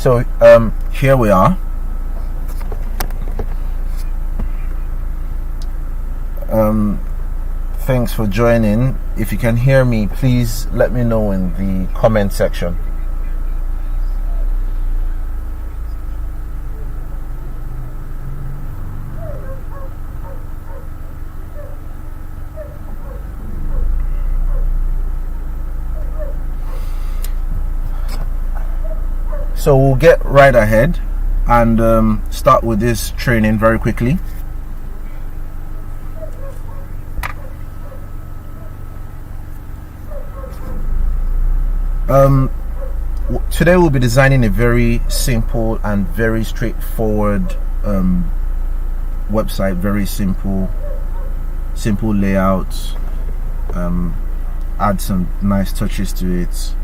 So here we are. Thanks for joining. If you can hear me, please let me know in the comment section. So we'll get right ahead and start with this training very quickly. Today we'll be designing a very simple and very straightforward website. Very simple layout. Add some nice touches to it.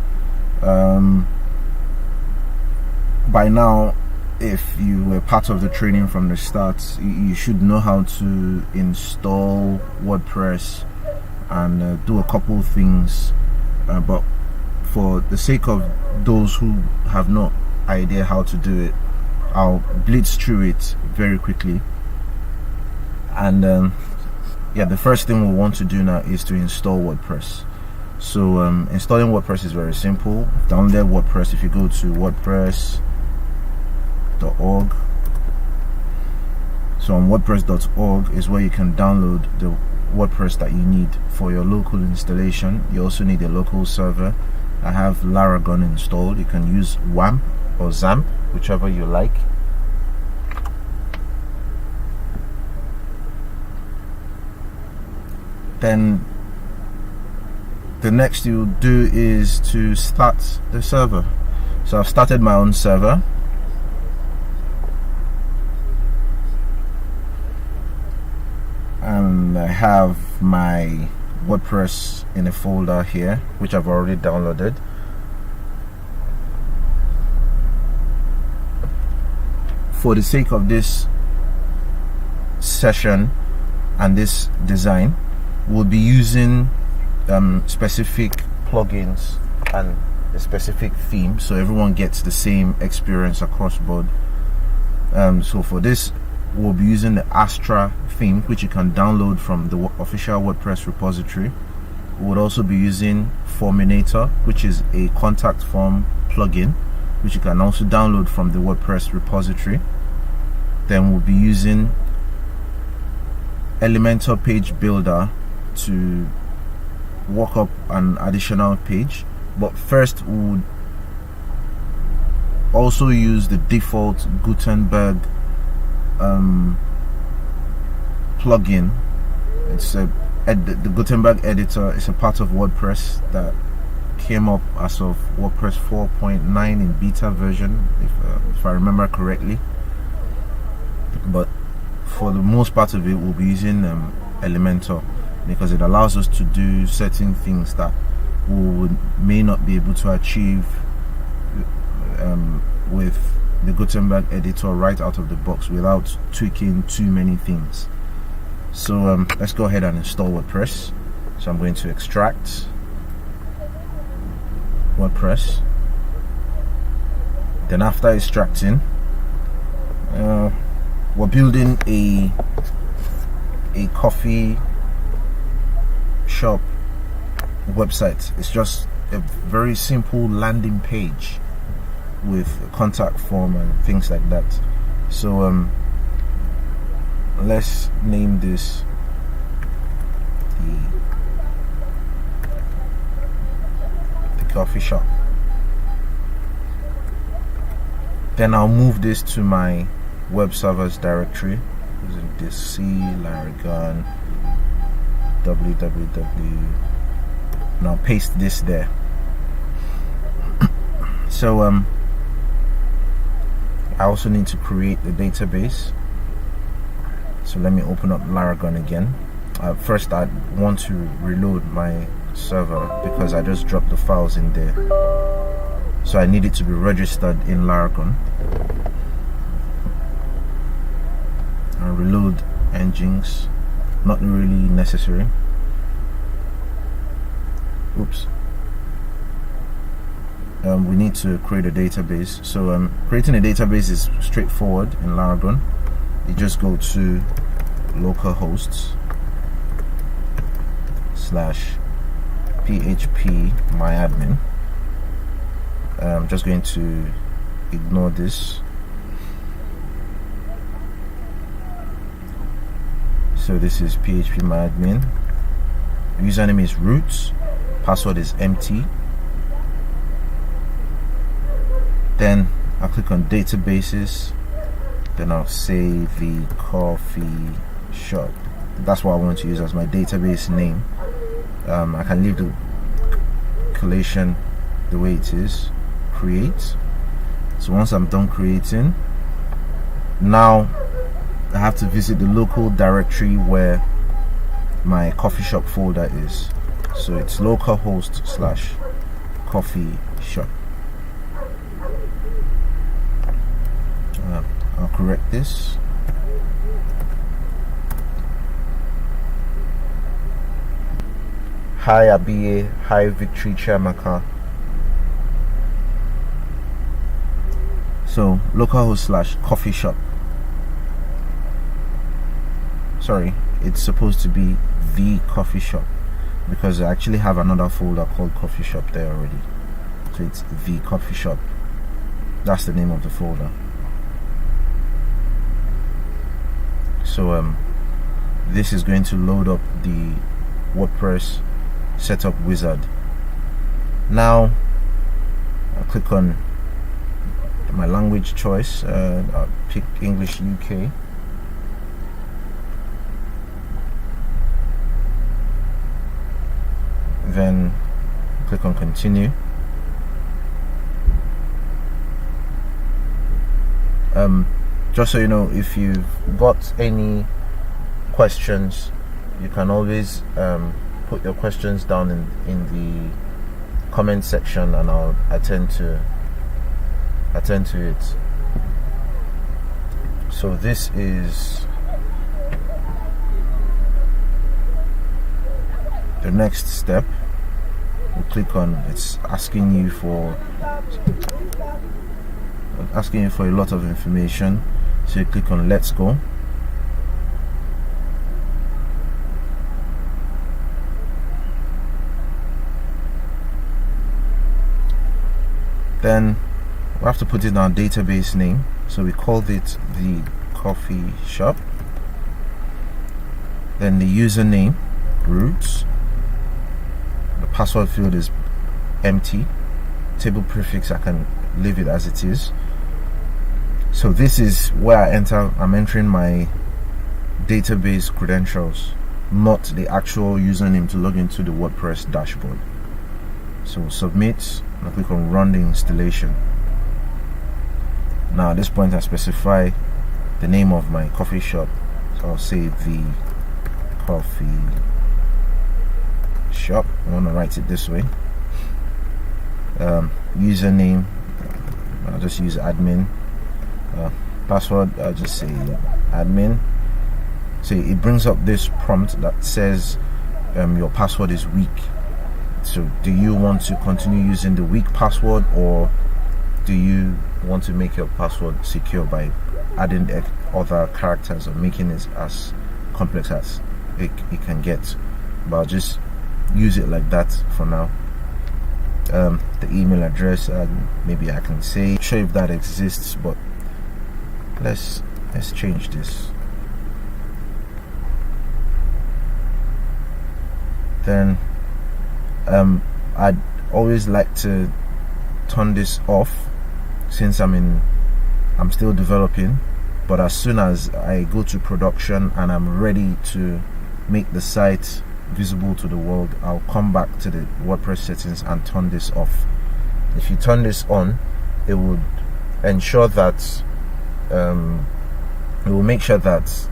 By now, if you were part of the training from the start, you should know how to install WordPress and do a couple of things, but for the sake of those who have no idea how to do it, I'll blitz through it very quickly. And yeah, the first thing we want to do now is to install WordPress. So installing WordPress is very simple. Download WordPress. If you go to WordPress.org, so on WordPress.org is where you can download the WordPress that you need for your local installation. You also need a local server. I have Laragon installed. You can use WAMP or XAMPP, whichever you like. Then the next you'll do is to start the server. So I've started my own server. And I have my WordPress in a folder here, which I've already downloaded. For the sake of this session and this design, we'll be using specific plugins and a specific theme, so everyone gets the same experience across board. So for this, we'll be using the Astra theme, which you can download from the official WordPress repository. We would also be using Formulator, which is a contact form plugin, which you can also download from the WordPress repository. Then we'll be using Elementor page builder to work up an additional page. But first, we would also use the default Gutenberg plugin. It's the Gutenberg editor is a part of WordPress that came up as of WordPress 4.9 in beta version, if I remember correctly. But for the most part of it, we'll be using Elementor, because it allows us to do certain things that we may not be able to achieve with the Gutenberg editor right out of the box without tweaking too many things. So let's go ahead and install WordPress. So I'm going to extract WordPress. Then after extracting, we're building a CoffeeShop website. It's just a very simple landing page with a contact form and things like that. So let's name this the CoffeeShop. Then I'll move this to my web servers directory using this C Laragon www. Now paste this there. So I also need to create the database. So let me open up Laragon again. First, I want to reload my server because I just dropped the files in there. So I need it to be registered in Laragon. And reload engines, not really necessary. Oops. we need to create a database. So creating a database is straightforward in Laragon. You just go to localhost /php myadmin. I'm just going to ignore this. So this is php myadmin. Username is root, password is empty. Then I'll click on databases, then I'll say the CoffeeShop. That's what I want to use as my database name. I can leave the collation the way it is. Create. So once I'm done creating, now I have to visit the local directory where my CoffeeShop folder is. So it's localhost /CoffeeShop. I'll correct this. Hi Abiye, hi Victory Chiamaka. So localhost /CoffeeShop. Sorry, it's supposed to be the CoffeeShop because I actually have another folder called CoffeeShop there already. So it's the CoffeeShop. That's the name of the folder. So this is going to load up the WordPress setup wizard. Now I'll click on my language choice. I'll pick English UK. Then click on continue. Just so you know, if you've got any questions, you can always put your questions down in the comment section and I'll attend to it. So this is the next step. You click on, it's asking you for a lot of information. So you click on let's go. Then we have to put in our database name. So we called it the CoffeeShop. Then the username, root. The password field is empty. Table prefix, I can leave it as it is. So this is where I'm entering my database credentials, not the actual username to log into the WordPress dashboard. So submit, and I click on run the installation. Now at this point I specify the name of my CoffeeShop. So I'll say the CoffeeShop. I want to write it this way. Username, I'll just use admin. Password, I'll just say admin. So it brings up this prompt that says your password is weak. So do you want to continue using the weak password, or do you want to make your password secure by adding other characters or making it as complex as it can get? But I'll just use it like that for now. The email address, maybe I can say, not sure if that exists, but let's change this. Then I'd always like to turn this off since I'm still developing, but as soon as I go to production and I'm ready to make the site visible to the world, I'll come back to the WordPress settings and turn this off. If you turn this on, it would ensure that it will make sure that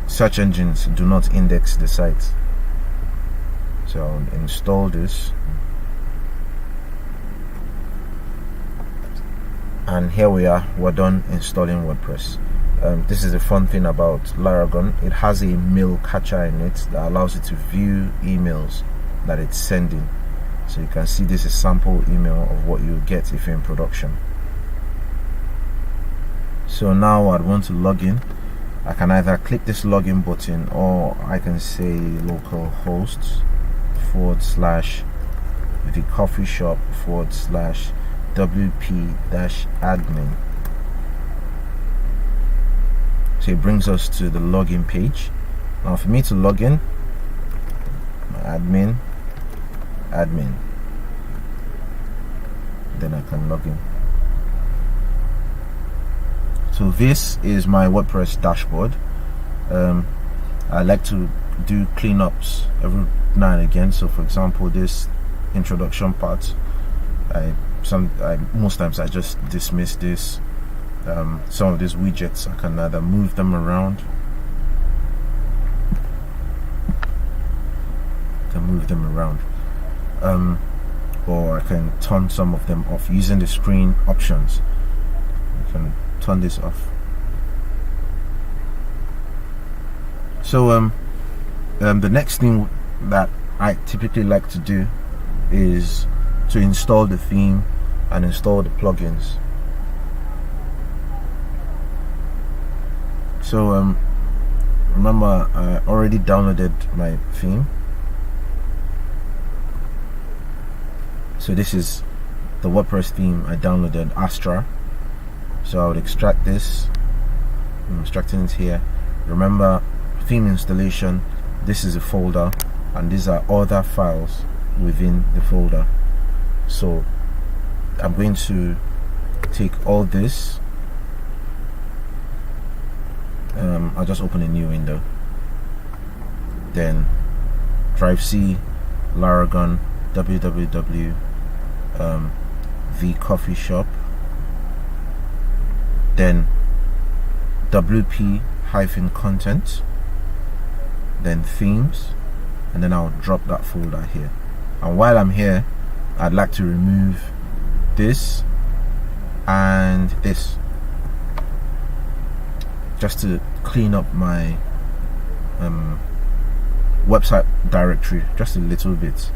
search engines do not index the site. So I'll install this, and here we are, we're done installing WordPress. This is the fun thing about Laragon. It has a mail catcher in it that allows you to view emails that it's sending. So you can see this is sample email of what you get if you're in production. So now I'd want to log in. I can either click this login button, or I can say localhost / the CoffeeShop / wp-admin. So it brings us to the login page. Now for me to log in, admin, then I can log in. So this is my WordPress dashboard. I like to do cleanups every now and again. So for example, this introduction part, most times I just dismiss this. Some of these widgets, I can either move them around, or I can turn some of them off using the screen options. You can turn this off. So the next thing that I typically like to do is to install the theme and install the plugins. So remember, I already downloaded my theme. So this is the WordPress theme I downloaded, Astra. So I would extract this. I'm extracting it here. Remember, theme installation, this is a folder, and these are other files within the folder. So I'm going to take all this. I'll just open a new window. Then Drive C, Laragon, www, the CoffeeShop, then wp-content, then themes, and then I'll drop that folder here. And while I'm here, I'd like to remove this and this, just to clean up my website directory just a little bit.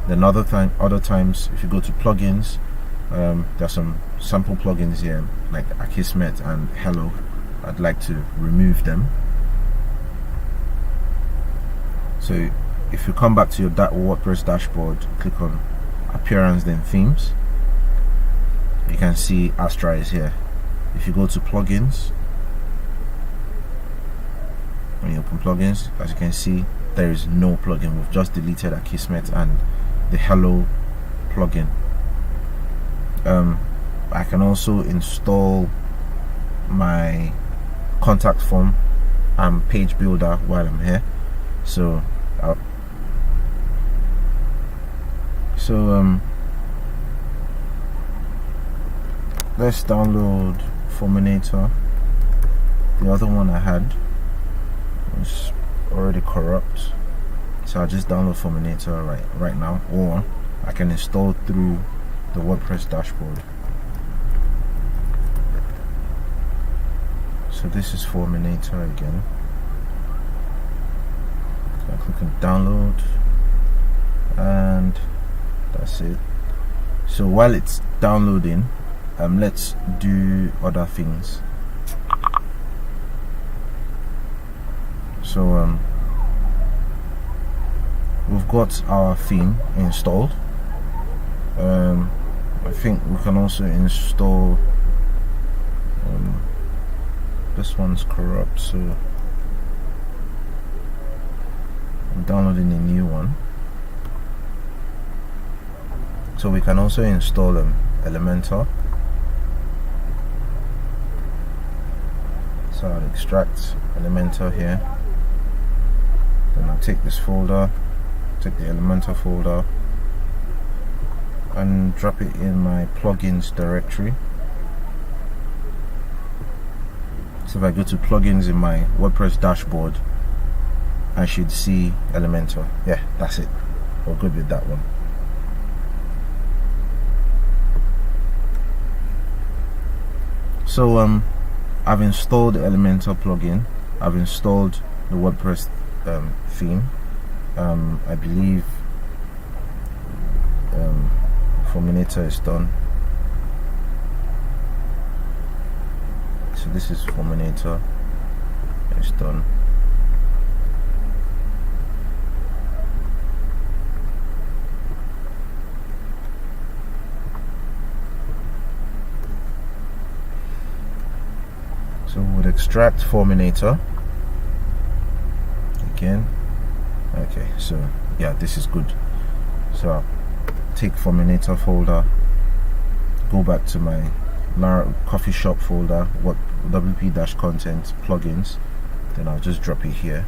Then other times, if you go to plugins, there's some sample plugins here like Akismet and Hello. I'd like to remove them. So if you come back to your WordPress dashboard, click on appearance, then themes, you can see Astra is here. If you go to plugins, when you open plugins, as you can see, there is no plugin. We've just deleted Akismet and the Hello plugin. I can also install my contact form and page builder while I'm here. So let's download Formulator. The other one I had was already corrupt, so I'll just download Formulator right now, or I can install through the WordPress dashboard. So this is Formulator again. So I click on download, and that's it. So while it's downloading, let's do other things. So we've got our theme installed. I think we can also install this one's corrupt, so I'm downloading a new one. So we can also install Elementor. So I'll extract Elementor here. Then I'll take this folder, take the Elementor folder, and drop it in my plugins directory. So if I go to plugins in my WordPress dashboard, I should see Elementor. Yeah, that's it. We're good with that one. So I've installed the Elementor plugin. I've installed the WordPress theme. I believe Formulator is done. So this is Formulator, it's done. So we'll extract Formulator again. Okay, so yeah, this is good. So I'll take Formulator folder, go back to my CoffeeShop folder, what WP-content plugins, then I'll just drop it here.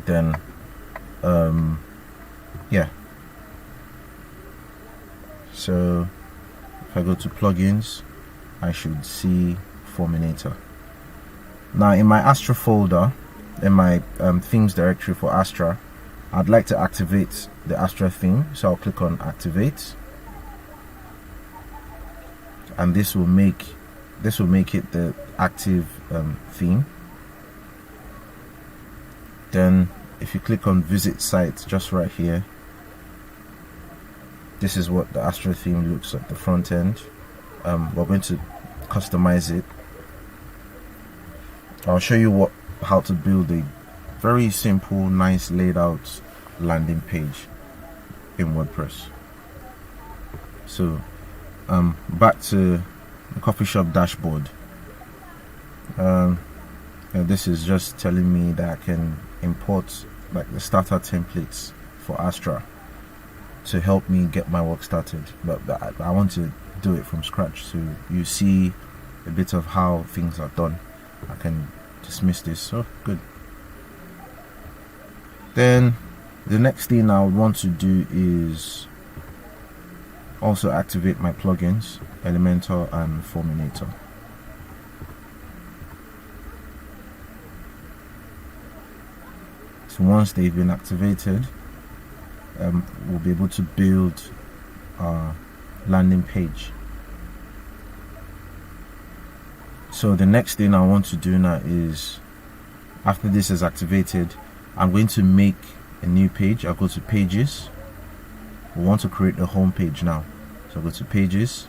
Then yeah, so if I go to plugins, I should see Formulator. Now in my Astra folder, in my themes directory for Astra, I'd like to activate the Astra theme, so I'll click on activate, and this will make it the active theme. Then if you click on visit site just right here, this is what the Astra theme looks like, the front end. We're going to customize it. I'll show you how to build a very simple, nice laid out landing page in WordPress. So back to the CoffeeShop dashboard. This is just telling me that I can import like the starter templates for Astra to help me get my work started, but I want to do it from scratch, so you see a bit of how things are done. I can dismiss this. So good. Then the next thing I would want to do is also activate my plugins, Elementor and Formulator. So once they've been activated, we'll be able to build our landing page. So the next thing I want to do now is, after this is activated, I'm going to make a new page. I'll go to pages. We want to create a home page now, so I'll go to pages.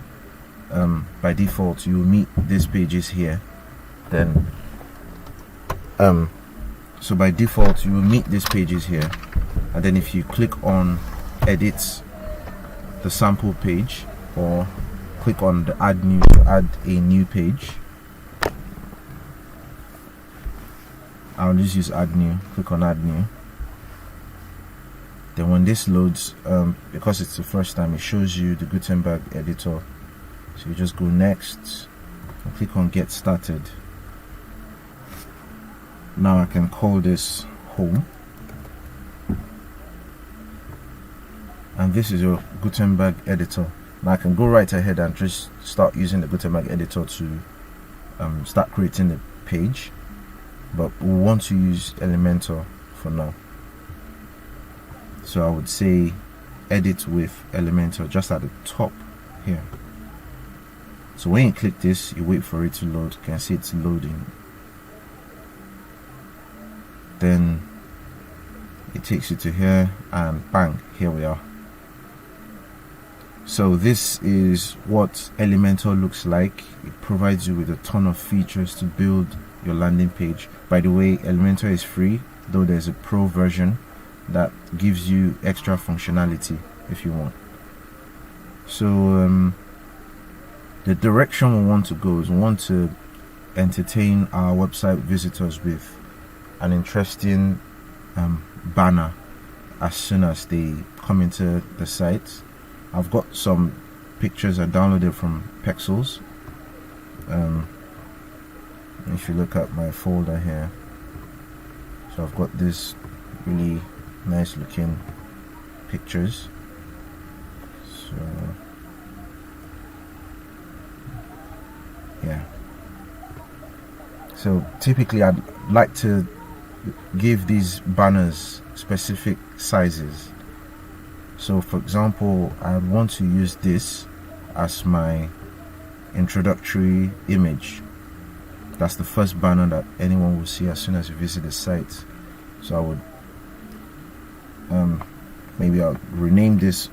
By default you will meet these pages here. Then so by default you will meet these pages here, and then if you click on edit the sample page, or click on the add new to add a new page, I'll just use add new, click on add new. Then when this loads, because it's the first time, it shows you the Gutenberg editor, so you just go next and click on get started. Now I can call this home, and this is your Gutenberg editor. Now I can go right ahead and just start using the Gutenberg editor to start creating the page, but we want to use Elementor for now. So I would say edit with Elementor just at the top here. So when you click this, you wait for it to load. You can see it's loading. Then it takes you to here, and bang, here we are. So this is what Elementor looks like. It provides you with a ton of features to build your landing page. By the way, Elementor is free, though there's a pro version that gives you extra functionality if you want. So the direction we want to go is we want to entertain our website visitors with an interesting banner as soon as they come into the site. I've got some pictures I downloaded from Pexels. If you look at my folder here, so I've got this really nice looking pictures. So yeah, so typically I'd like to give these banners specific sizes. So for example, I want to use this as my introductory image. That's the first banner that anyone will see as soon as you visit the site. So I would maybe I'll rename this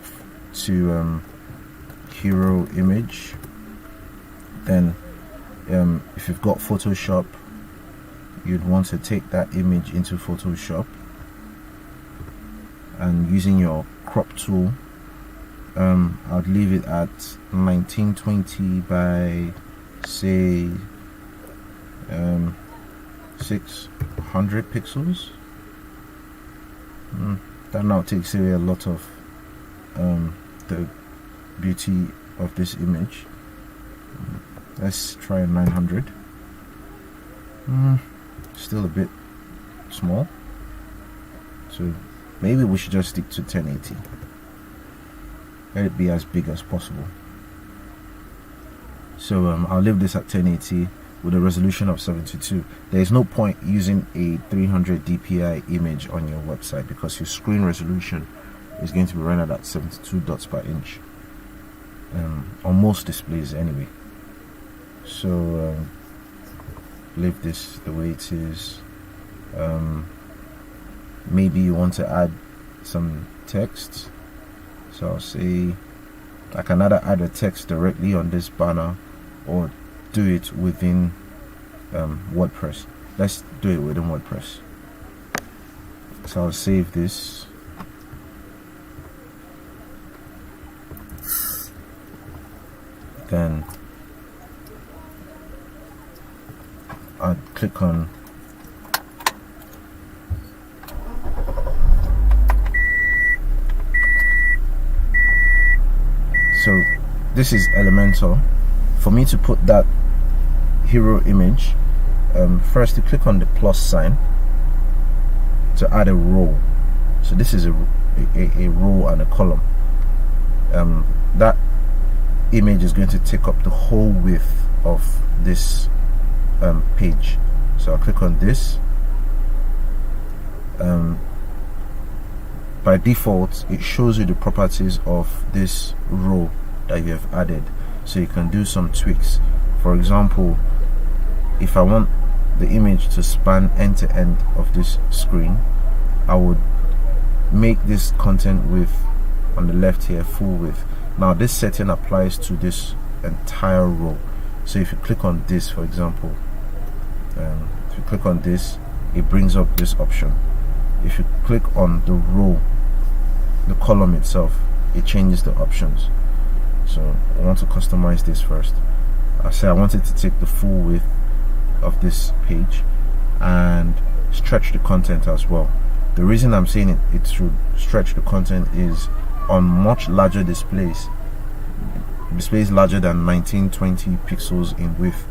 to hero image. Then if you've got Photoshop, you'd want to take that image into Photoshop, and using your crop tool, I'd leave it at 1920 by say 600 pixels. That now takes away a lot of the beauty of this image. Let's try 900. Still a bit small, so maybe we should just stick to 1080. Let it be as big as possible. So I'll leave this at 1080 with a resolution of 72. There is no point using a 300 dpi image on your website because your screen resolution is going to be rendered at 72 dots per inch on most displays anyway. So leave this the way it is. Maybe you want to add some text, so I'll say I can either add a text directly on this banner or do it within WordPress. Let's do it within WordPress. So I'll save this. Then I'll click on so this is Elementor. For me to put that hero image, first you click on the plus sign to add a row. So this is a row and a column. That image is going to take up the whole width of this page. So I'll click on this. By default, it shows you the properties of this row that you have added, so you can do some tweaks. For example, if I want the image to span end to end of this screen, I would make this content width on the left here full width. Now this setting applies to this entire row. So if you click on this, for example, if you click on this, it brings up this option. If you click on the row, the column itself, it changes the options. So I want to customize this first. I say I wanted to take the full width of this page and stretch the content as well. The reason I'm saying it should stretch the content is on much larger displays larger than 1920 pixels in width,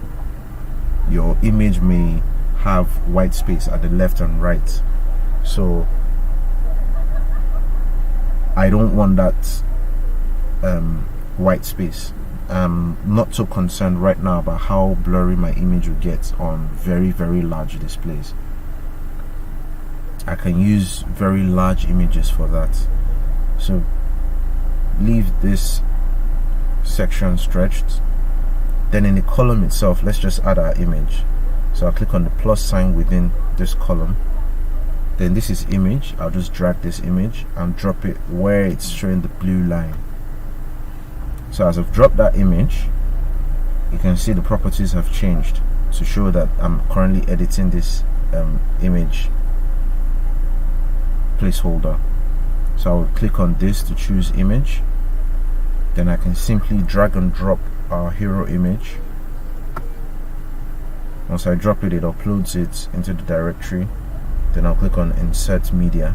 your image may have white space at the left and right. So I don't want that white space. I'm not so concerned right now about how blurry my image will get on very, very large displays. I can use very large images for that. So leave this section stretched. Then in the column itself, let's just add our image. So I'll click on the plus sign within this column. Then this is image. I'll just drag this image and drop it where it's showing the blue line. So as I've dropped that image, you can see the properties have changed to show that I'm currently editing this image placeholder. So I will click on this to choose image. Then I can simply drag and drop our hero image. Once I drop it, it uploads it into the directory. Then I'll click on insert media.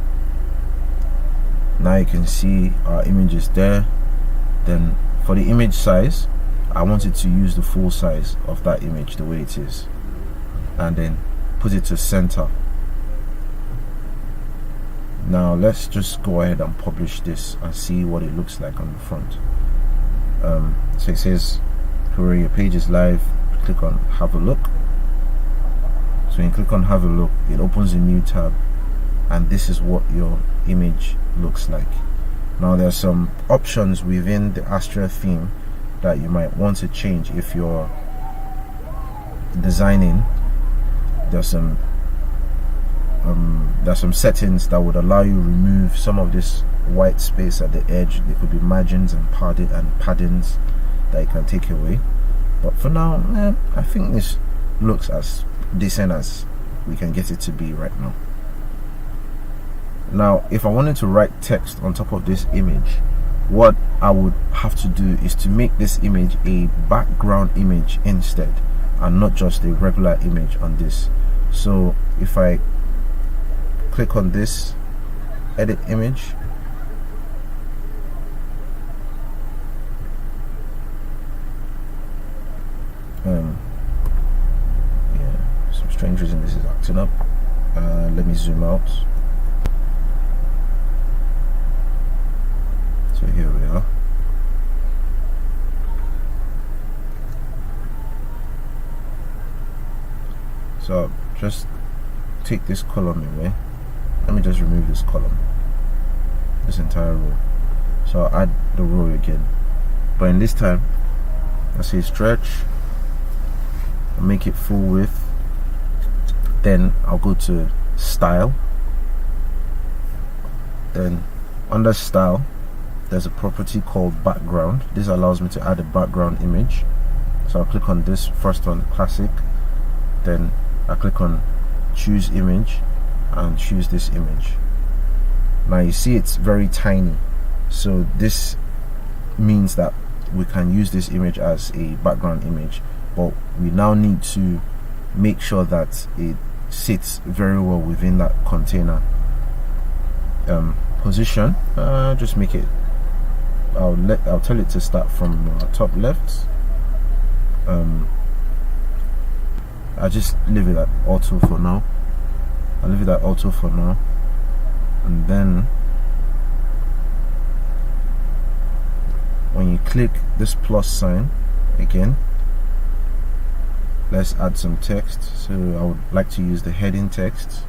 Now you can see our image is there. Then for the image size, I wanted to use the full size of that image the way it is, and then put it to center. Now let's just go ahead and publish this and see what it looks like on the front. So it says, "Hooray, your page is live." Click on have a look. So when you click on have a look, it opens a new tab, and this is what your image looks like. Now there's some options within the Astra theme that you might want to change if you're designing. There's some there's some settings that would allow you to remove some of this white space at the edge. There could be margins and paddings that you can take away, but for now, I think this looks as decent as we can get it to be right now. Now, if I wanted to write text on top of this image, what I would have to do is to make this image a background image instead, and not just a regular image on this. So if I click on this, edit image, yeah, some strange reason this is acting up. Let me zoom out. So here we are. So just take this column away. Let me just remove this column, this entire row. So I'll add the row again, but in this time I say stretch, I'll make it full width, then I'll go to style, then under style there's a property called background. This allows me to add a background image. So I'll click on this first one, classic, then I click on choose image and choose this image. Now you see it's very tiny, so this means that we can use this image as a background image, but we now need to make sure that it sits very well within that container. Position, just make it, I'll tell it to start from top left. I'll just leave it at auto for now. And then when you click this plus sign again, let's add some text. So I would like to use the heading text.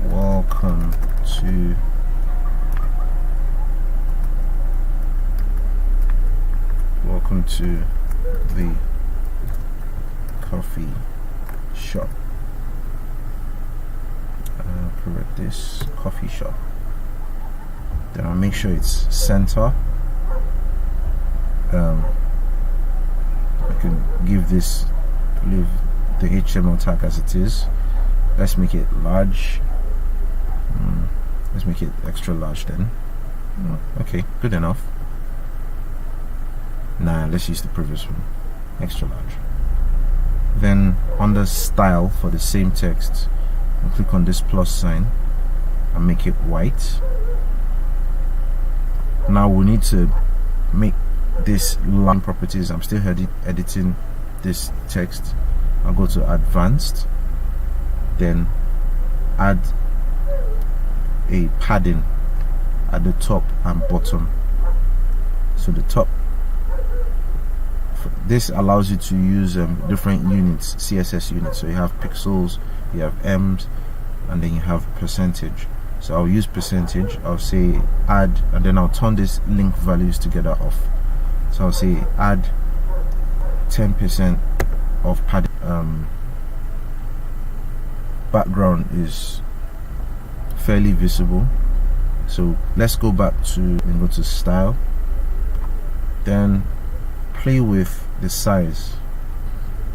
Welcome to the coffee shop. Correct this, coffee shop. Then I'll make sure it's center. I can leave the HTML tag as it is. Let's make it large. Let's make it extra large then. Okay, good enough. Nah, let's use the previous one, extra large. Then under style, for the same text, I'll click on this plus sign and make it white. Now we need to make this line properties. I'm still editing this text. I'll go to advanced, then add a padding at the top and bottom. So the top, this allows you to use different units, CSS units. So you have pixels, you have ems, and then you have percentage. So I'll use percentage. I'll say add, and then I'll turn these link values together off. So I'll say add 10% of padding. Background is fairly visible. So let's go back to and go to style, then play with the size.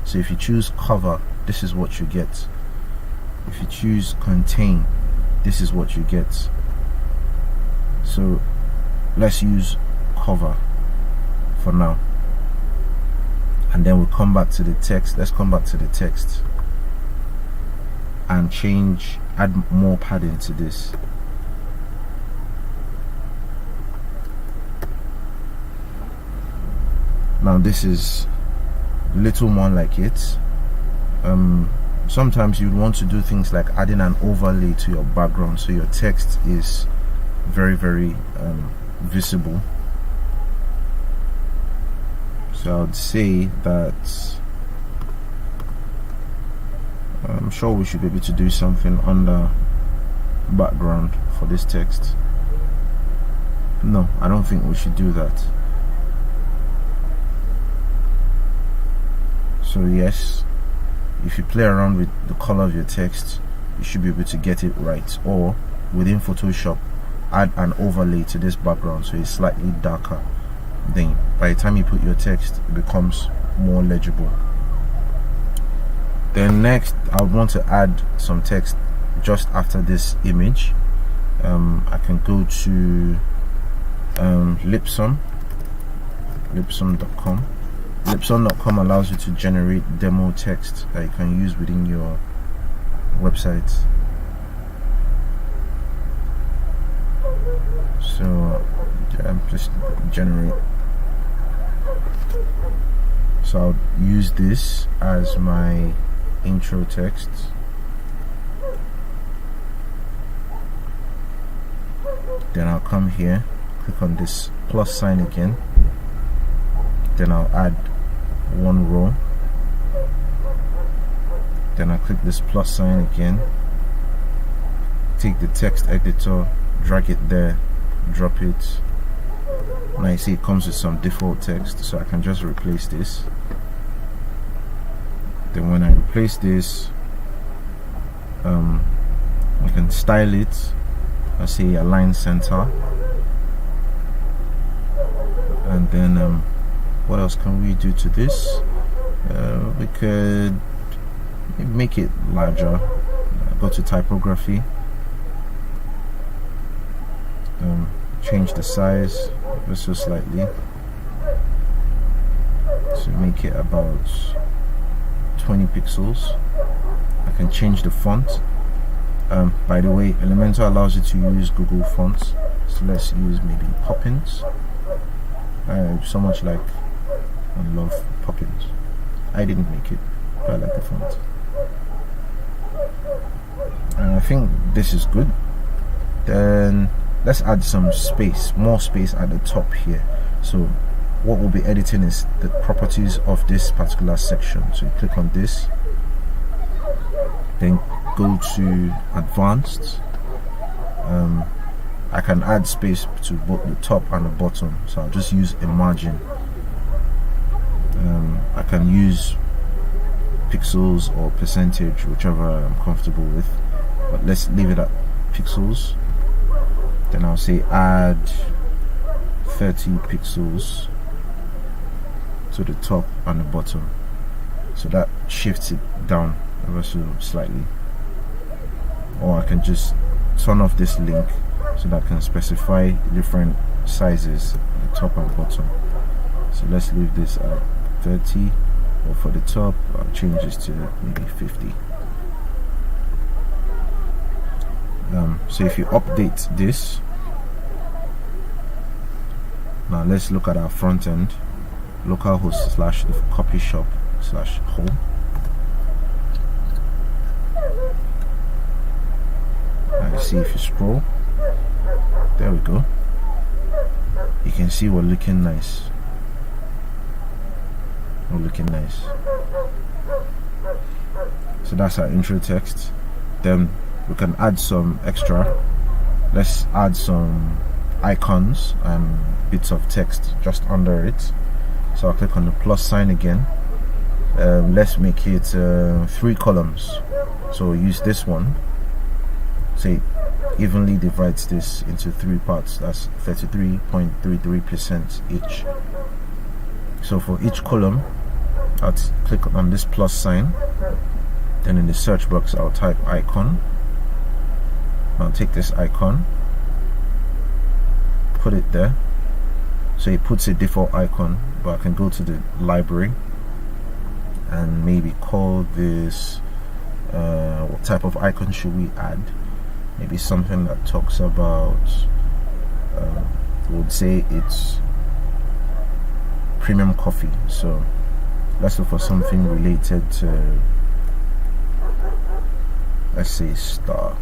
So if you choose cover, this is what you get. If you choose contain, this is what you get. So let's use cover for now, and then we'll come back to the text. Let's come back to the text and add more padding to this. Now this is a little more like it. Sometimes you'd want to do things like adding an overlay to your background so your text is very visible. So I would say that I'm sure we should be able to do something under background for this text. No, I don't think we should do that. So yes, if you play around with the color of your text, you should be able to get it right. Or within Photoshop, add an overlay to this background so it's slightly darker. Then by the time you put your text, it becomes more legible. Then next, I would want to add some text just after this image. I can go to Lipsum.com. Lipsum.com allows you to generate demo text that you can use within your website. So just generate. So I'll use this as my intro text. Then I'll come here, click on this plus sign again. Then I'll add one row. Then I'll click this plus sign again. Take the text editor, drag it there, drop it. Now you see it comes with some default text, so I can just replace this. Then when I replace this, I can style it. I say align center, and then what else can we do to this? We could make it larger. Go to typography, change the size just so slightly, so make it about 20 pixels. I can change the font. By the way, Elementor allows you to use Google fonts, so let's use maybe Poppins. So much like I love Poppins. I didn't make it, but I like the font. And I think this is good. Then let's add some space, more space at the top here. So what we'll be editing is the properties of this particular section. So you click on this, then go to advanced. I can add space to both the top and the bottom, so I'll just use a margin. I can use pixels or percentage, whichever I'm comfortable with, but let's leave it at pixels. Then I'll say add 30 pixels to the top and the bottom, so that shifts it down ever so slightly. Or I can just turn off this link so that I can specify different sizes at the top and bottom. So let's leave this at 30, or for the top I'll change this to maybe 50. So if you update this, now let's look at our front end, localhost / the CoffeeShop / home. And see, if you scroll, there we go, you can see we're looking nice. We're looking nice. So that's our intro text. Then we can add some extra. Let's add some icons and bits of text just under it. So I'll click on the plus sign again. Let's make it 3 columns. So use this one. Say evenly divides this into 3 parts. That's 33.33% each. So for each column, I'll click on this plus sign. Then in the search box, I'll type icon. I'll take this icon, put it there. So it puts a default icon, but I can go to the library and maybe call this what type of icon should we add? Maybe something that talks about we would say it's premium coffee. So let's look for something related to, let's say, star.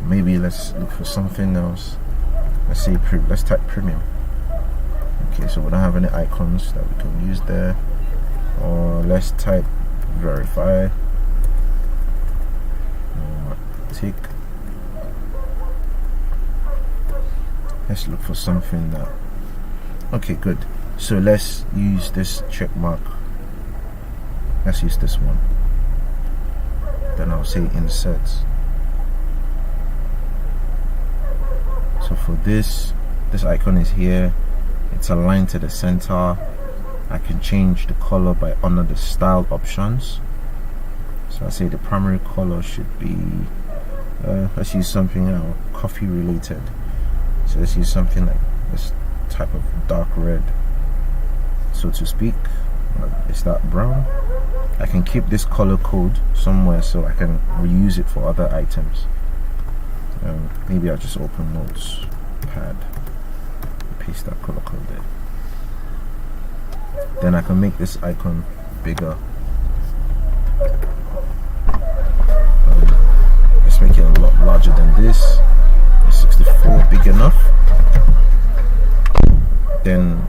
Maybe let's look for something else. Let's say let's type premium. Okay, so we don't have any icons that we can use there. Or let's type verify. Tick. Let's look for something that. Okay, good. So let's use this check mark. Let's use this one. Then I'll say insert. So for this icon is here. It's aligned to the center. I can change the color by under the style options. So I say the primary color should be let's use something coffee related. So let's use something like this type of dark red, so to speak. Is that brown? I can keep this color code somewhere so I can reuse it for other items. Maybe I'll just open Notepad, paste that color code there. Then I can make this icon bigger. Let's make it a lot larger than this. 64 big enough. Then,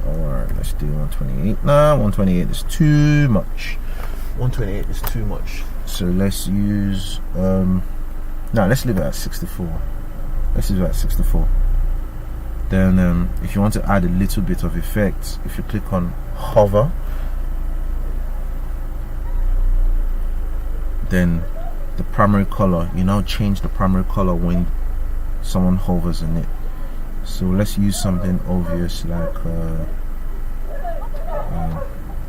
or let's do 128. Nah, 128 is too much. 128 is too much. So let's use let's leave it at 64. Let's leave it at 64. Then if you want to add a little bit of effect, if you click on hover, then the primary color, you now change the primary color when someone hovers in it. So let's use something obvious like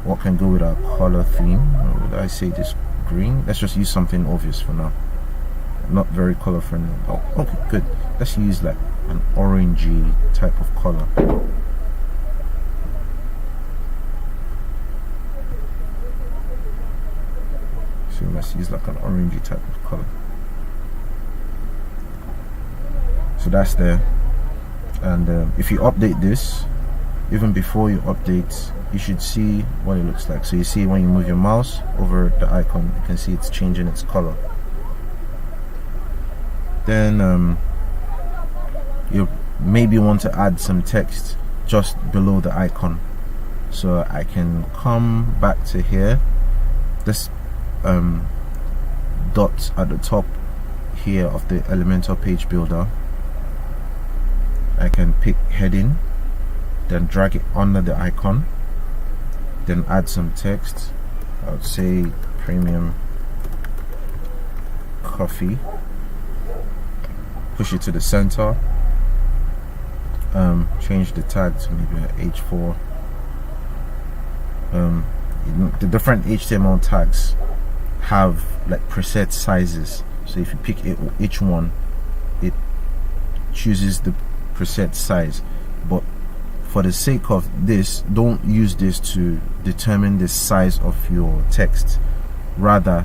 what can go with our color theme. Or would I say this green? Let's just use something obvious for now, not very color friendly. Oh, okay, good. Let's use like an orangey type of color. So let's use like an orangey type of color. So that's there. And if you update this, even before you update, you should see what it looks like. So you see when you move your mouse over the icon, you can see it's changing its color. Then you maybe want to add some text just below the icon. So I can come back to here, this dot at the top here of the Elementor page builder. I can pick heading, then drag it under the icon, then add some text. I would say premium coffee, push it to the center, change the tag to maybe an H4. The different HTML tags have like preset sizes, so if you pick each one, it chooses the preset size. But for the sake of this, don't use this to determine the size of your text. Rather,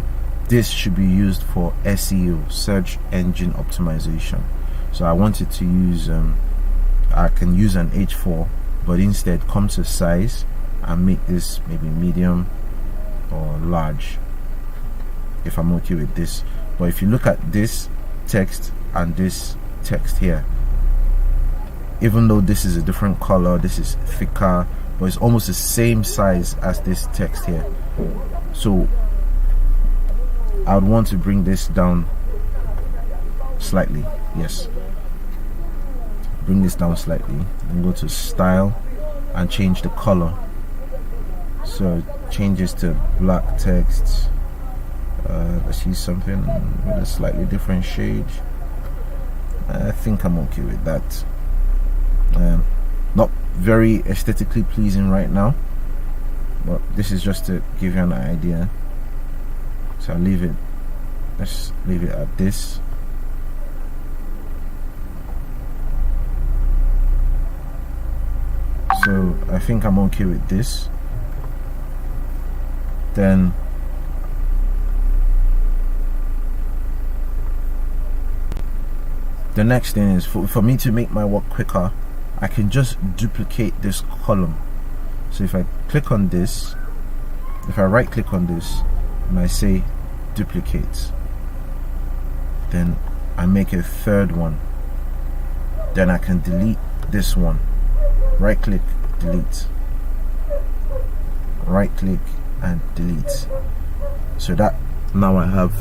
this should be used for SEO, search engine optimization. So I wanted to use I can use an H4, but instead come to size and make this maybe medium or large, if I'm okay with this. But if you look at this text and this text here, even though this is a different color, this is thicker, but it's almost the same size as this text here. So I would want to bring this down slightly. Yes, bring this down slightly and go to style and change the color. So it changes to black text. Let's use something with a slightly different shade. I think I'm okay with that. Not very aesthetically pleasing right now, but this is just to give you an idea. So I'll leave it, let's leave it at this. So I think I'm okay with this. Then the next thing is for me to make my work quicker, I can just duplicate this column. So if I click on this, if I right click on this and I say duplicate, then I make a third one. Then I can delete this one. Right click, delete. Right click and delete. So that now I have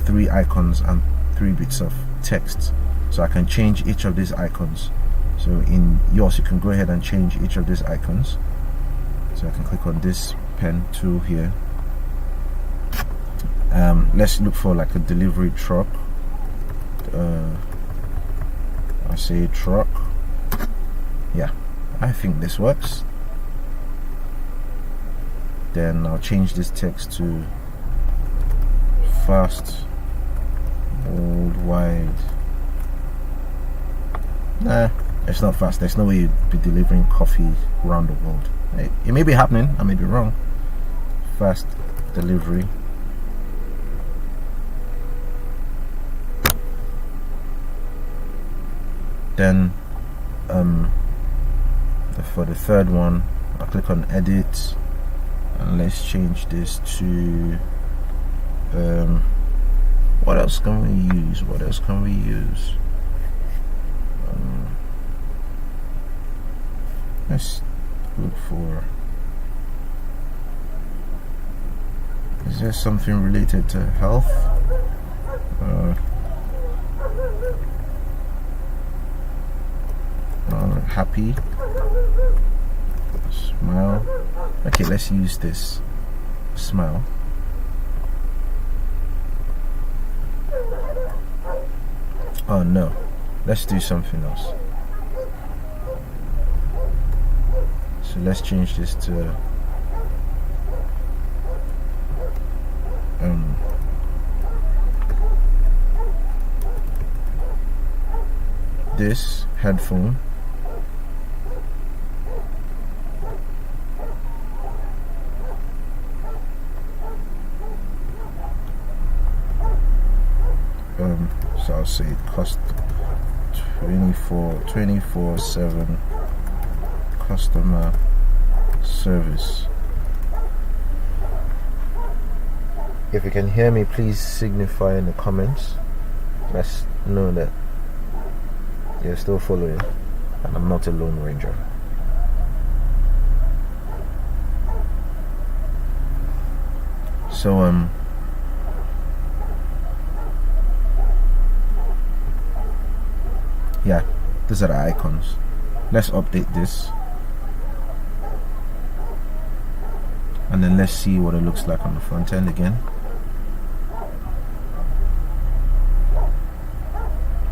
3 icons and 3 bits of text. So I can change each of these icons So in yours, you can go ahead and change each of these icons. So I can click on this pen tool here. Let's look for like a delivery truck. I'll say truck. Yeah, I think this works. Then I'll change this text to fast, bold, wide. Nah, it's not fast. There's no way you'd be delivering coffee around the world. It may be happening, I may be wrong. Fast delivery. Then for the third one, I'll click on edit, and let's change this to what else can we use? Let's look for, is there something related to health? Happy, smile. Okay, let's use this, smile. Oh no, let's do something else. So let's change this to this headphone. So I'll say it cost 24/7 customer service. If you can hear me, please signify in the comments. Let's know that you're still following and I'm not a lone ranger. So yeah, these are the icons. Let's update this, and then let's see what it looks like on the front end again.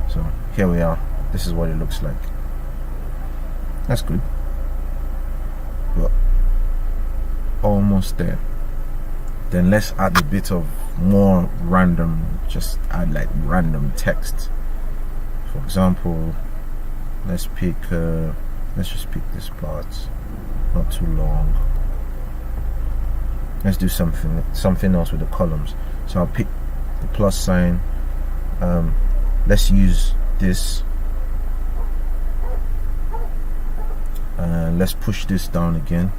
So here we are. This is what it looks like. That's good, but almost there. Then let's add a bit of more random, just add like random text. For example, let's just pick this part, not too long. Let's do something else with the columns. So I'll pick the plus sign. Let's use this, and let's push this down again.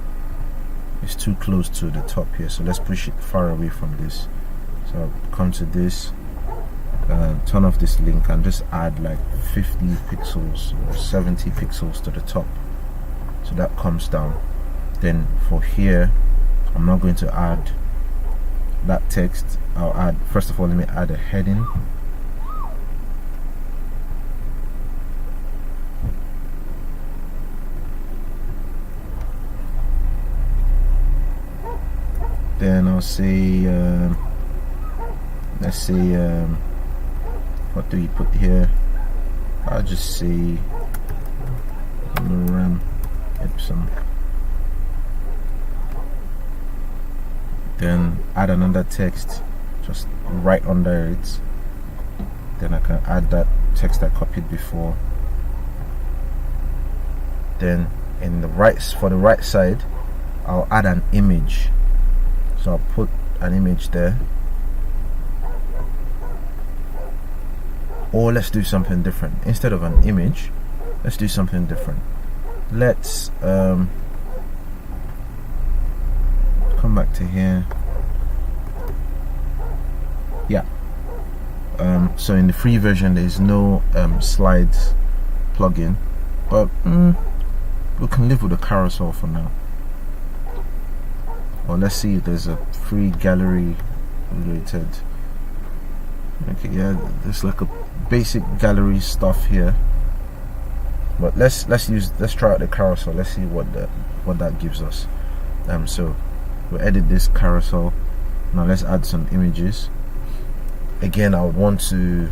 It's too close to the top here, so let's push it far away from this. So I'll come to this, turn off this link, and just add like 50 pixels or 70 pixels to the top, so that comes down. Then for here, I'm not going to add that text. I'll add, first of all, let me add a heading. Then I'll say let's say what do we put here? I'll just say Lorem Ipsum. Then add another text just right under it. Then I can add that text I copied before. Then in the for the right side, I'll add an image. So I'll put an image there. Or let's do something different. Instead of an image, let's do something different. Let's come back to here. Yeah. So in the free version, there is no slides plugin, but we can live with a carousel for now. Or let's see if there's a free gallery related. Okay, yeah, there's like a basic gallery stuff here. But let's try out the carousel. Let's see what that gives us. So we'll edit this carousel. Now let's add some images. Again, I would want to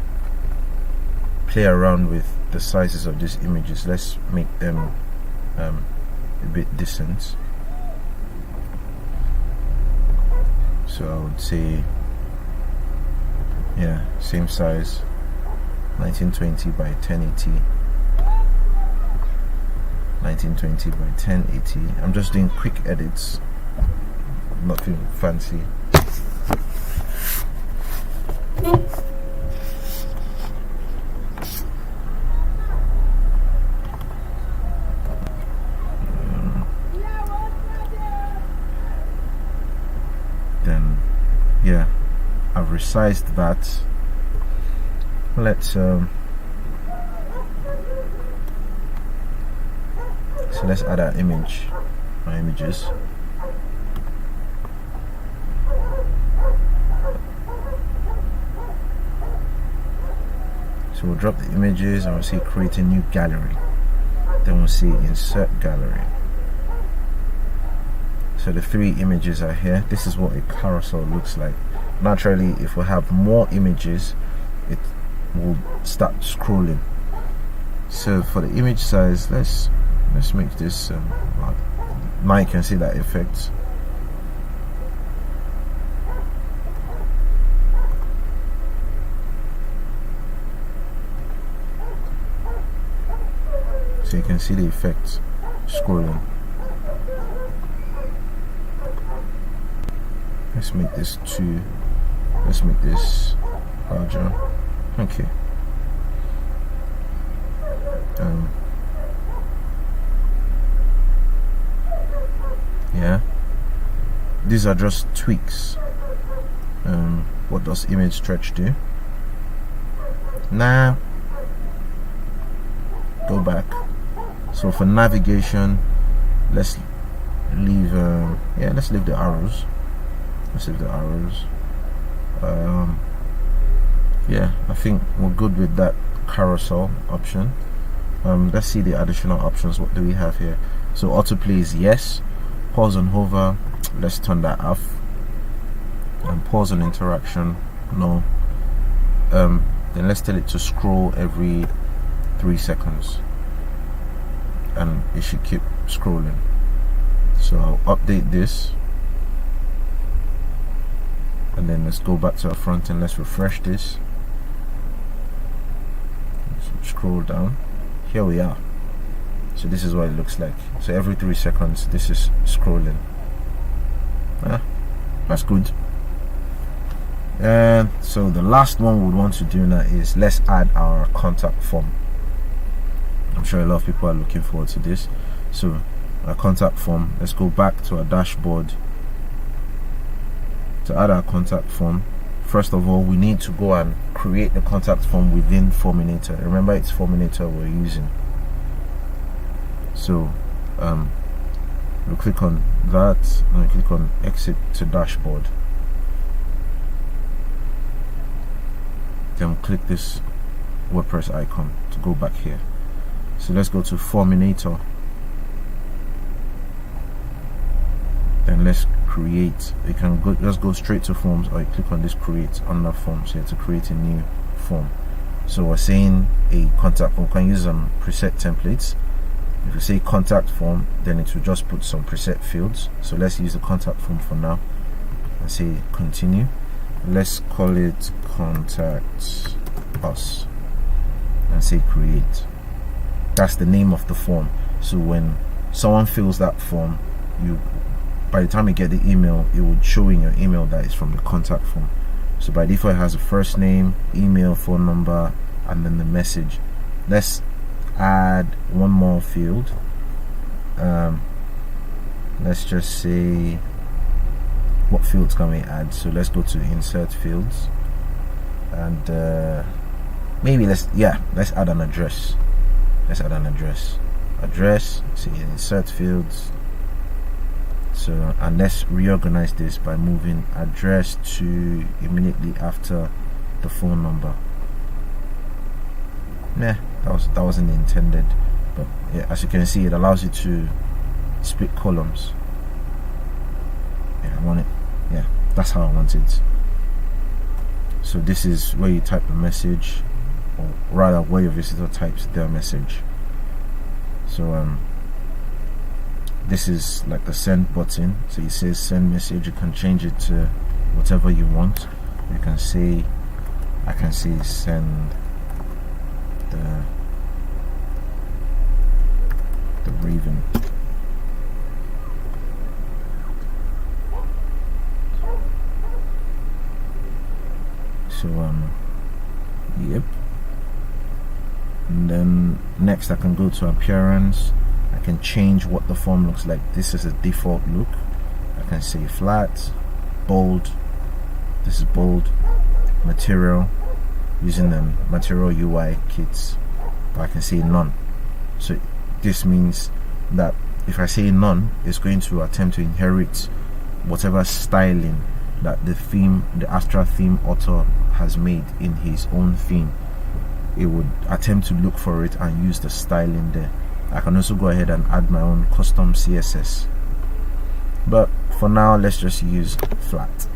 play around with the sizes of these images. Let's make them a bit distant. So I would say, yeah, same size, 1920 by 1080. 1920 by 1080. I'm just doing quick edits, nothing fancy. Then, yeah, I've resized that. Let's so let's add our images. So we'll drop the images and we'll say create a new gallery. Then we'll say insert gallery. So the 3 images are here. This is what a carousel looks like. Naturally, if we have more images, it will start scrolling. So for the image size, let's make this now you can see that effect. So you can see the effect scrolling. Let's make this 2. Let's make this larger. Okay. Yeah, these are just tweaks. What does image stretch do? Now go back. So for navigation, let's leave let's leave the arrows. Yeah, I think we're good with that carousel option. Let's see the additional options. What do we have here? So autoplay is yes. Pause and hover, let's turn that off. And pause and interaction, no. Then let's tell it to scroll every 3 seconds, and it should keep scrolling. So I'll update this, and then let's go back to our front and let's refresh this. Let's scroll down. Here we are. So this is what it looks like. So every 3 seconds this is scrolling. That's good. And so the last one we would want to do now is let's add our contact form. I'm sure a lot of people are looking forward to this. So our contact form, let's go back to our dashboard. To add our contact form, first of all we need to go and create the contact form within Formulator. Remember, it's Formulator we're using. So we'll click on that and we'll click on exit to dashboard. Then we'll click this WordPress icon to go back here. So let's go to Formulator. Then let's create. You can go, let's go straight to forms, or you click on this create under forms here to create a new form. So we're saying a contact form. We can use some preset templates. If you say contact form, then it will just put some preset fields. So let's use the contact form for now and say continue. Let's call it contact us and say create. That's the name of the form. So when someone fills that form, by the time you get the email, it would show in your email that it's from the contact form. So by default it has a first name, email, phone number, and then the message. Let's add one more field. Let's just say, what fields can we add? So let's go to insert fields, and maybe let's add an address. Let's add an address. So insert fields. So, and let's reorganize this by moving address to immediately after the phone number. That wasn't intended, but yeah, as you can see, it allows you to split columns. Yeah, I want it. Yeah, that's how I want it. So this is where you type the message, or rather where your visitor types their message. So this is like the send button. So it says send message. You can change it to whatever you want. You can say, I can say send the raven. So yep. And then next I can go to appearance. I can change what the form looks like. This is a default look. I can say flat, bold. This is bold. Material, using the material UI kits. But I can say none. So this means that if I say none, it's going to attempt to inherit whatever styling that the Astra theme author has made in his own theme. It would attempt to look for it and use the styling there. I can also go ahead and add my own custom CSS, but for now let's just use flat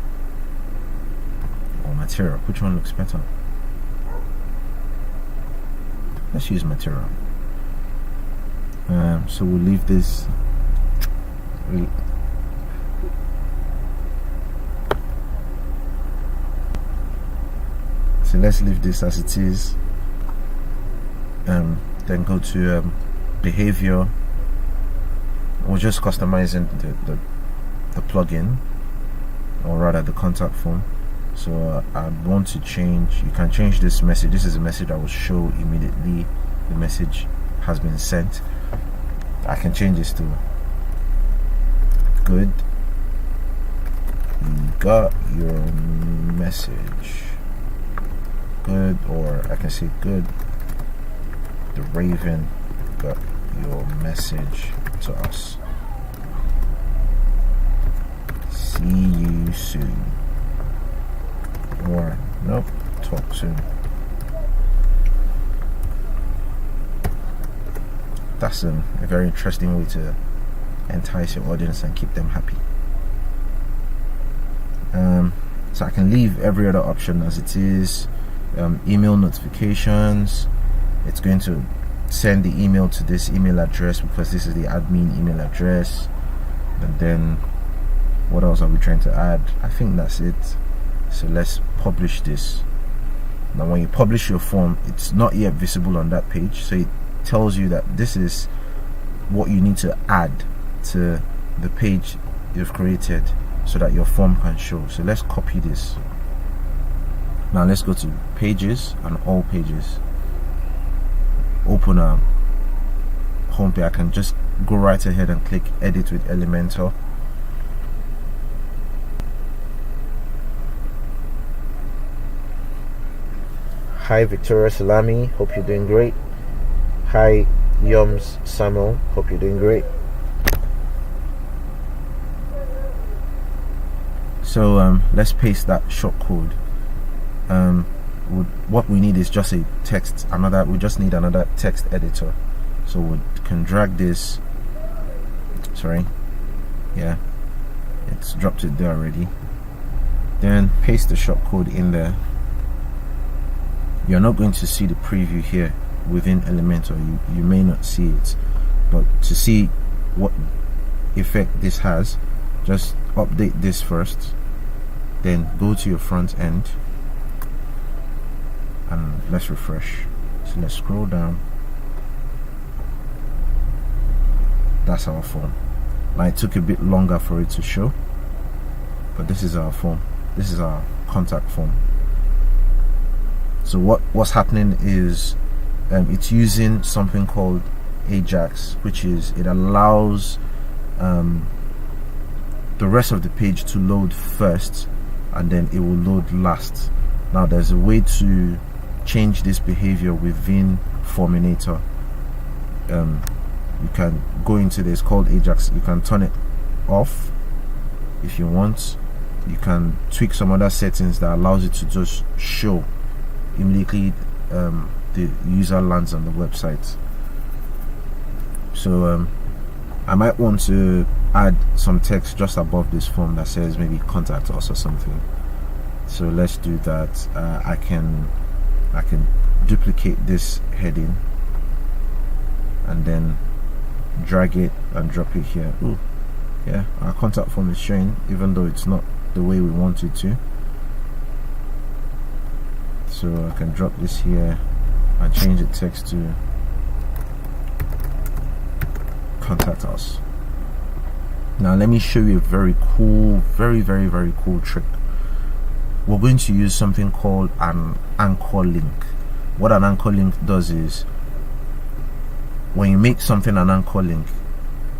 or material. Which one looks better? Let's use material. So we'll leave this. So let's leave this as it is. Then go to behavior. We're just customizing the plugin, or rather the contact form. So I want to change. You can change this message. This is a message that will show immediately the message has been sent. I can change this to good. You got your message. Good, or I can say good. The raven got your message to us. See you soon. Or nope, talk soon. That's a very interesting way to entice your audience and keep them happy. So I can leave every other option as it is. Email notifications, it's going to send the email to this email address because this is the admin email address. And then what else are we trying to add? I think that's it. So let's publish this. Now when you publish your form, it's not yet visible on that page, so it tells you that this is what you need to add to the page you've created so that your form can show. So let's copy this. Now let's go to pages and all pages. Open a home page. I can just go right ahead and click edit with Elementor. Hi Victoria Salami, hope you're doing great. Hi Yums Samuel, hope you're doing great. So let's paste that shortcode. What we need is just a text. We just need another text editor. So we can drag this. Sorry, yeah, it's dropped it there already. Then paste the shortcode in there. You're not going to see the preview here within Elementor. You may not see it, but to see what effect this has, just update this first, then go to your front end and let's refresh. So let's scroll down. That's our form. Now it took a bit longer for it to show, but this is our form. This is our contact form. So what's happening is it's using something called Ajax, which is it allows the rest of the page to load first and then it will load last. Now there's a way to change this behavior within Formulator. You can go into this called Ajax. You can turn it off if you want. You can tweak some other settings that allows it to just show immediately the user lands on the website. So I might want to add some text just above this form that says maybe contact us or something. So let's do that. I can duplicate this heading and then drag it and drop it here. Ooh, yeah, our contact form is showing even though it's not the way we want it to. So I can drop this here and change the text to contact us. Now let me show you a very cool, very cool trick. We're going to use something called an anchor link. What an anchor link does is, when you make something an anchor link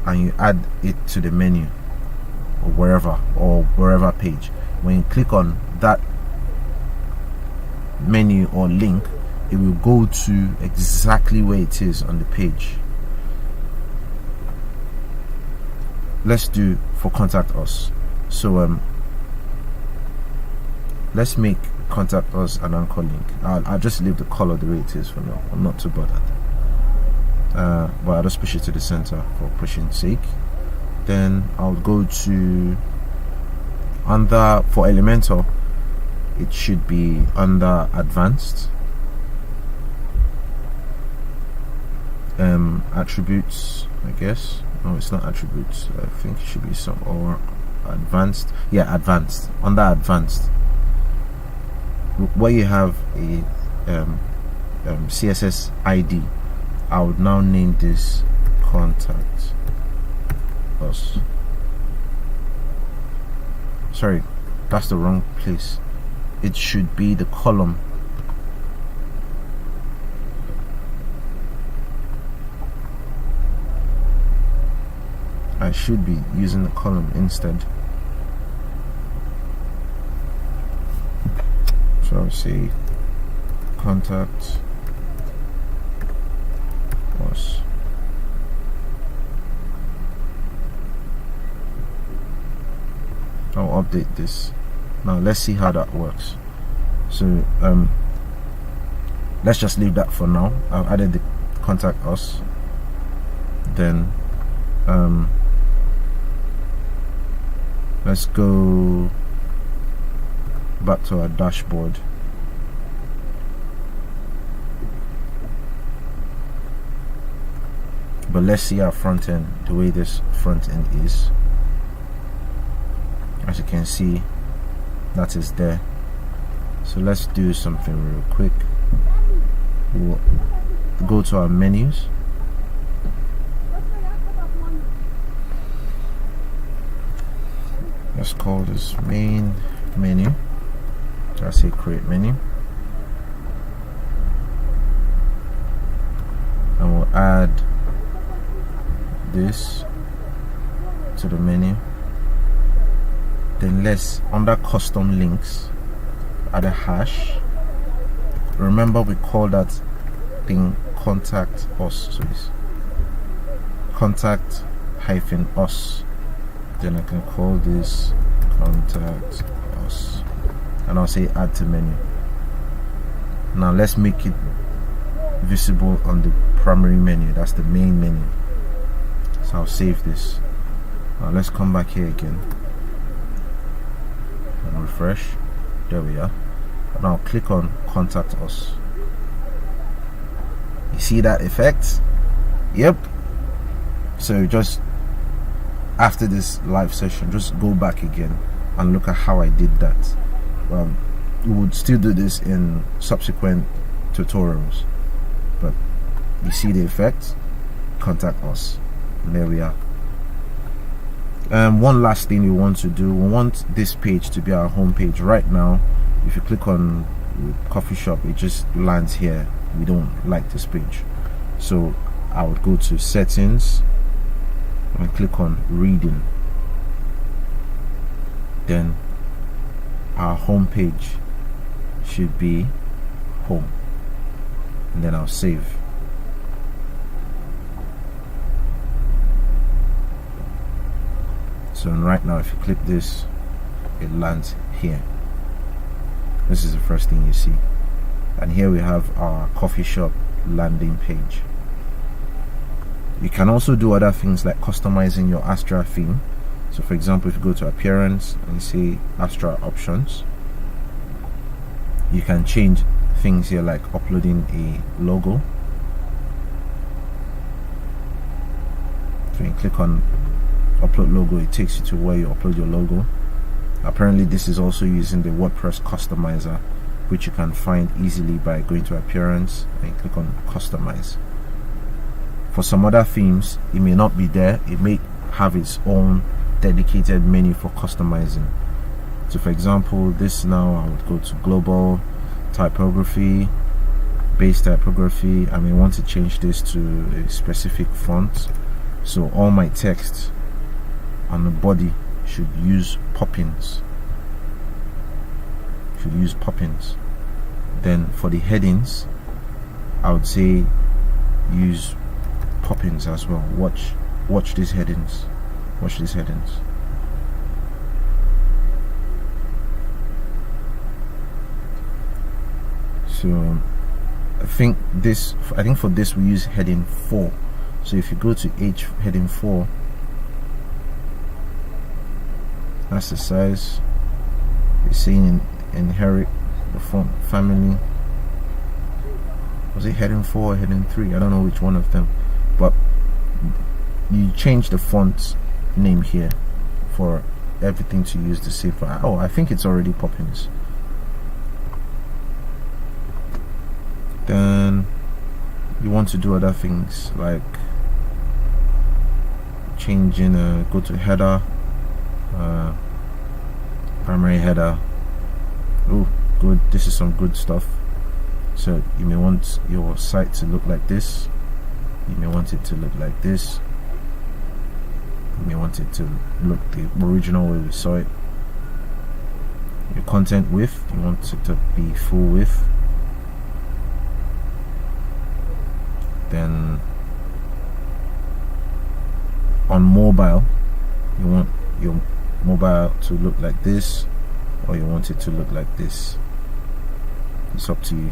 and you add it to the menu or wherever page, when you click on that menu or link, it will go to exactly where it is on the page. Let's do for contact us. So let's make contact us an anchor link. I'll just leave the color the way it is for now. I'm not too bothered. But I'll just push it to the center for pushing sake. Then I'll go to for Elementor, it should be under advanced, attributes, I guess. No, it's not attributes. I think it should be some, or advanced. Yeah, advanced. Under advanced, where you have a CSS ID, I would now name this contact us. Sorry, that's the wrong place. It should be the column. I should be using the column instead. So I'll say contact us. I'll update this. Now let's see how that works. So let's just leave that for now. I've added the contact us. Then let's go back to our dashboard. But let's see our front end, the way this front end is. As you can see, that is there. So let's do something real quick. We'll go to our menus. Let's call this main menu. I'll say create menu, and we'll add this to the menu. Then let's, under custom links, add a hash. Remember, we call that thing contact us, so it's contact -us. Then I can call this contact us, and I'll say add to menu. Now let's make it visible on the primary menu. That's the main menu. So I'll save this. Now let's come back here again and refresh. There we are. Now click on contact us. You see that effect? Yep. So just after this live session, just go back again and look at how I did that. We would still do this in subsequent tutorials, but you see the effect. Contact us, and there we are. One last thing we want to do, we want this page to be our home page. Right now, if you click on CoffeeShop, it just lands here. We don't like this page, so I would go to settings and click on reading. Then our home page should be home, and then I'll save. So right now, if you click this, it lands here. This is the first thing you see, and here we have our CoffeeShop landing page. You can also do other things like customizing your Astra theme. So for example, if you go to appearance and say Astra options, you can change things here like uploading a logo. So you click on upload logo, it takes you to where you upload your logo. Apparently this is also using the WordPress customizer, which you can find easily by going to appearance and click on customize. For some other themes, it may not be there, it may have its own dedicated menu for customizing. So for example, this now I would go to global typography, base typography. I may want to change this to a specific font, so all my text on the body should use poppins. Then for the headings, I would say use poppins as well. Watch these headings. So I think for this we use heading 4. So if you go to heading 4, that's the size. It's saying inherit the font family. Was it heading 4 or heading 3? I don't know which one of them, but you change the font name here for everything to use the same. Oh, I think it's already Poppins. Then you want to do other things like changing go to header, primary header. Oh, good, this is some good stuff. So you may want your site to look like this, you may want it to look like this, you may want it to look the original way we saw it. Your content width, you want it to be full width. Then on mobile, you want your mobile to look like this, or you want it to look like this. It's up to you.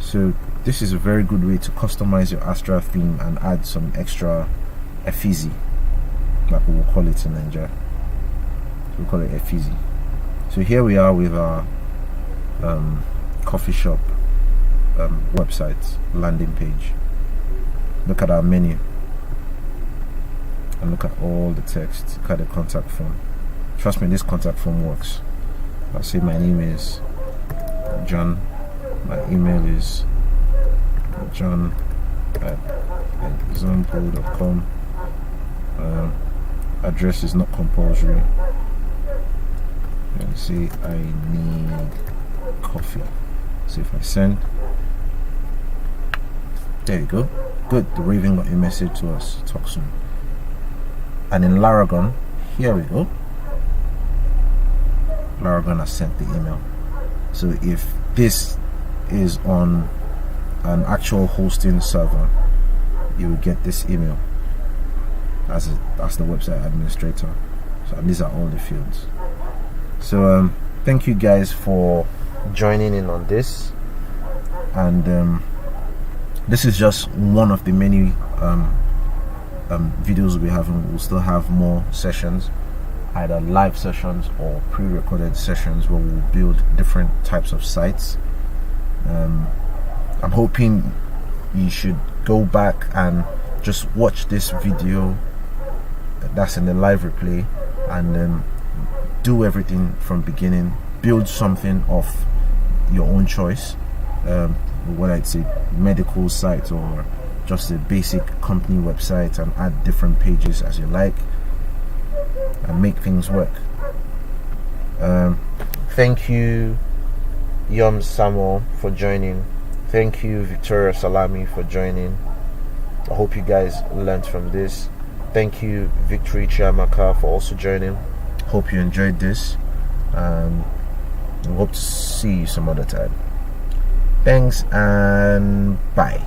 So this is a very good way to customize your Astra theme and add some extra effigy, like we will call it in Nigeria. We'll call it effigy. So here we are with our CoffeeShop website landing page. Look at our menu and look at all the text. Look at the contact form. Trust me, this contact form works. I'll say my name is John, my email is john@example.com. Address is not compulsory. And say I need coffee. So if I send, there you go. Good, the Raven got a message to us. Talk soon. And in Laragon, here we go. Laragon has sent the email. So if this is on an actual hosting server, you will get this email as the website administrator. So these are all the fields. So thank you guys for joining in on this, and this is just one of the many videos we have. We'll still have more sessions, either live sessions or pre-recorded sessions, where we'll build different types of sites. I'm hoping you should go back and just watch this video that's in the live replay, and then do everything from beginning. Build something of your own choice, whether it's a medical site or just a basic company website, and add different pages as you like and make things work. Thank you Yom Samuel for joining. Thank you Victoria Salami for joining. I hope you guys learned from this. Thank you Victory Chiamaka for also joining. Hope you enjoyed this, and we hope to see you some other time. Thanks and bye.